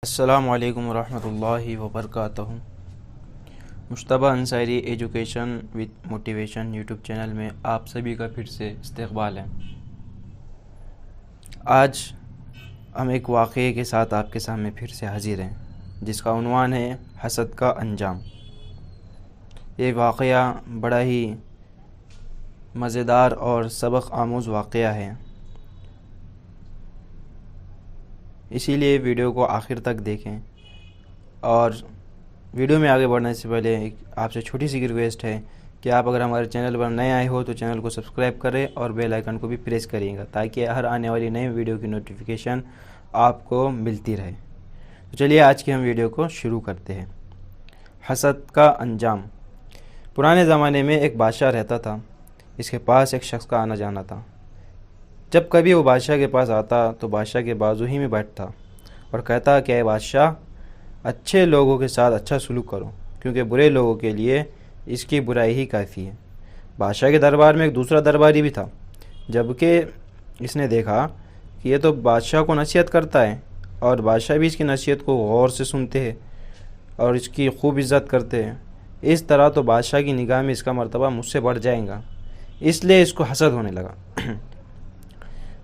السلام علیکم ورحمۃ اللہ وبرکاتہ۔ مشتبہ Ansari education with motivation YouTube channel میں آپ سبھی کا پھر سے استقبال ہے۔ آج ہم ایک واقعے کے ساتھ آپ کے سامنے پھر سے حاضر ہیں، جس کا عنوان ہے حسد کا انجام۔ یہ واقعہ بڑا ہی مزیدار اور سبق آموز واقعہ ہے، اسی لیے ویڈیو کو آخر تک دیکھیں۔ اور ویڈیو میں آگے بڑھنے سے پہلے آپ سے چھوٹی سی ریکویسٹ ہے کہ آپ اگر ہمارے چینل پر نئے آئے ہو تو چینل کو سبسکرائب کریں اور بیل آئیکن کو بھی پریس کریے گا، تاکہ ہر آنے والی نئی ویڈیو کی نوٹیفیکیشن آپ کو ملتی رہے۔ تو چلیے آج کی ہم ویڈیو کو شروع کرتے ہیں۔ حسد کا انجام۔ پرانے زمانے میں ایک بادشاہ رہتا تھا، اس کے پاس ایک شخص کا آنا جانا تھا۔ جب کبھی وہ بادشاہ کے پاس آتا تو بادشاہ کے بازو ہی میں بیٹھتا اور کہتا کہ اے بادشاہ، اچھے لوگوں کے ساتھ اچھا سلوک کرو، کیونکہ برے لوگوں کے لیے اس کی برائی ہی کافی ہے۔ بادشاہ کے دربار میں ایک دوسرا درباری بھی تھا، جبکہ اس نے دیکھا کہ یہ تو بادشاہ کو نصیحت کرتا ہے اور بادشاہ بھی اس کی نصیحت کو غور سے سنتے ہیں اور اس کی خوب عزت کرتے ہیں، اس طرح تو بادشاہ کی نگاہ میں اس کا مرتبہ مجھ سے بڑھ جائے گا، اس لیے اس کو حسد ہونے لگا۔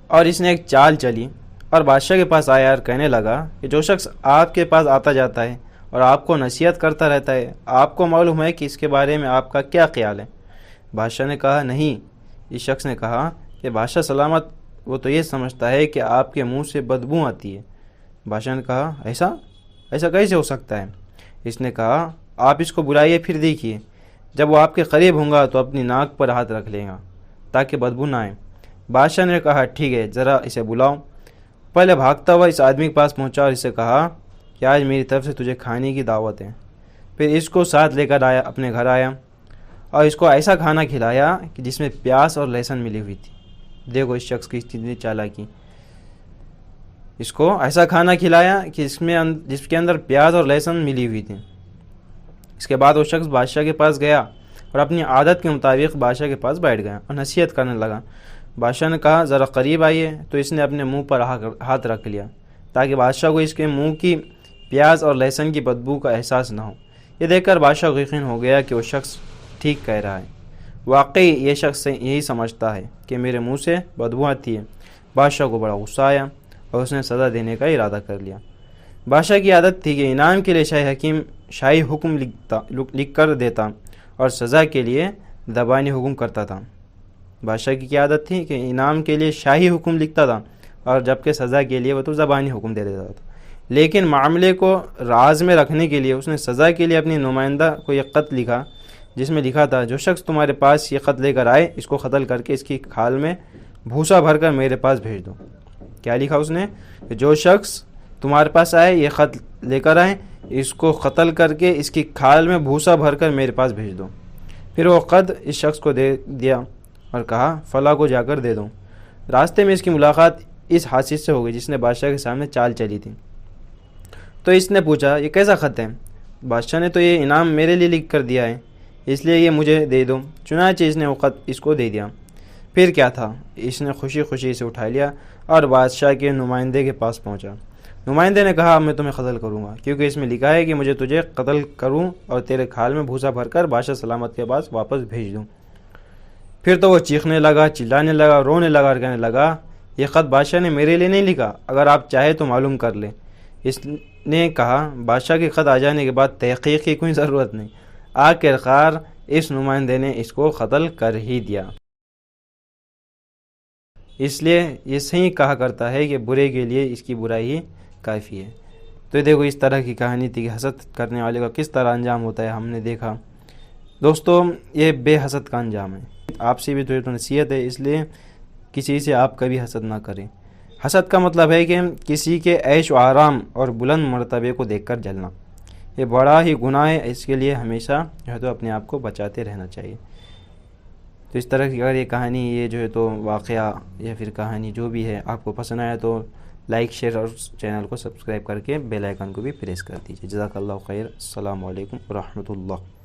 اور اس نے ایک چال چلی اور بادشاہ کے پاس آیا اور کہنے لگا کہ جو شخص آپ کے پاس آتا جاتا ہے اور آپ کو نصیحت کرتا رہتا ہے، آپ کو معلوم ہے کہ اس کے بارے میں آپ کا کیا خیال ہے؟ بادشاہ نے کہا نہیں۔ اس شخص نے کہا کہ بادشاہ سلامت، وہ تو یہ سمجھتا ہے کہ آپ کے منہ سے بدبو آتی ہے۔ بادشاہ نے کہا ایسا کیسے ہو سکتا ہے؟ اس نے کہا آپ اس کو بلائیے، پھر دیکھیے، جب وہ آپ کے قریب ہوں گا تو اپنی ناک پر ہاتھ رکھ لے گا تاکہ بدبو نہ آئے۔ بادشاہ نے کہا ٹھیک ہے، ذرا اسے بلاؤ۔ پہلے بھاگتا ہوا اس آدمی کے پاس پہنچا اور اسے کہا کہ آج میری طرف سے تجھے کھانے کی دعوت ہے۔ پھر اس کو ساتھ لے کر اپنے گھر آیا اور اس کو ایسا کھانا کھلایا کہ جس میں پیاز اور لہسن ملی ہوئی تھی۔ دیکھو اس شخص کی کتنی چالاکی۔ اس کو ایسا کھانا کھلایا کہ جس کے اندر پیاز اور لہسن ملی ہوئی تھی۔ اس کے بعد وہ شخص بادشاہ کے پاس گیا اور اپنی عادت کے مطابق بادشاہ کے پاس بیٹھ گیا اور نصیحت کرنے لگا۔ بادشاہ نے کہا ذرا قریب آئیے، تو اس نے اپنے منہ پر ہاتھ رکھ لیا تاکہ بادشاہ کو اس کے منہ کی پیاز اور لہسن کی بدبو کا احساس نہ ہو۔ یہ دیکھ کر بادشاہ کو یقین ہو گیا کہ وہ شخص ٹھیک کہہ رہا ہے، واقعی یہ شخص یہی سمجھتا ہے کہ میرے منہ سے بدبو آتی ہے۔ بادشاہ کو بڑا غصہ آیا اور اس نے سزا دینے کا ارادہ کر لیا۔ بادشاہ کی عادت تھی کہ انعام کے لیے شاہی حکیم شاہی حکم لکھ کر دیتا اور سزا کے لیے زبانی حکم کرتا تھا۔ بادشاہ کی عادت تھی کہ انعام کے لیے شاہی حکم لکھتا تھا اور جبکہ سزا کے لیے وہ تو زبانی حکم دے دیتا تھا، لیکن معاملے کو راز میں رکھنے کے لیے اس نے سزا کے لیے اپنی نمائندہ کو یہ خط لکھا، جس میں لکھا تھا جو شخص تمہارے پاس یہ خط لے کر آئے اس کو قتل کر کے اس کی کھال میں بھوسا بھر کر میرے پاس بھیج دو۔ کیا لکھا اس نے؟ کہ جو شخص تمہارے پاس آئے یہ خط لے کر آئے اس کو قتل کر کے اس کی کھال میں بھوسا بھر کر میرے پاس بھیج دو۔ پھر وہ خط اس شخص کو دے دیا اور کہا فلاں کو جا کر دے دو۔ راستے میں اس کی ملاقات اس حاسد سے ہو گئی جس نے بادشاہ کے سامنے چال چلی تھی۔ تو اس نے پوچھا یہ کیسا خط ہے؟ بادشاہ نے تو یہ انعام میرے لیے لکھ کر دیا ہے، اس لیے یہ مجھے دے دو۔ چنانچہ اس نے وہ خط اس کو دے دیا۔ پھر کیا تھا، اس نے خوشی خوشی اسے اٹھا لیا اور بادشاہ کے نمائندے کے پاس پہنچا۔ نمائندے نے کہا میں تمہیں قتل کروں گا، کیونکہ اس میں لکھا ہے کہ مجھے تجھے قتل کروں اور تیرے کھال میں بھوسا بھر کر بادشاہ سلامت کے پاس واپس بھیج دوں۔ پھر تو وہ چیخنے لگا، چلانے لگا، رونے لگا اور کہنے لگا یہ خط بادشاہ نے میرے لیے نہیں لکھا، اگر آپ چاہے تو معلوم کر لیں۔ اس نے کہا بادشاہ کے خط آ جانے کے بعد تحقیق کی کوئی ضرورت نہیں، آخرکار اس نمائندے نے اس کو قتل کر ہی دیا۔ اس لیے یہ صحیح کہا کرتا ہے کہ برے کے لیے اس کی برائی ہی کافی ہے۔ تو دیکھو اس طرح کی کہانی تھی کہ حسد کرنے والے کا کس طرح انجام ہوتا ہے، ہم نے دیکھا۔ دوستو یہ بے حسد کا انجام ہے۔ آپ سے بھی تو نصیحت ہے، اس لیے کسی سے آپ کبھی حسد نہ کریں۔ حسد کا مطلب ہے کہ کسی کے عیش و آرام اور بلند مرتبے کو دیکھ کر جلنا، یہ بڑا ہی گناہ ہے، اس کے لیے ہمیشہ جو ہے تو اپنے آپ کو بچاتے رہنا چاہیے۔ تو اس طرح کی اگر یہ کہانی، یہ جو ہے تو واقعہ یا پھر کہانی جو بھی ہے آپ کو پسند آیا تو لائک، شیئر اور چینل کو سبسکرائب کر کے بیل آئیکن کو بھی پریس کر دیجیے۔ جزاک اللہ خیر۔ السلام علیکم ورحمۃ اللہ۔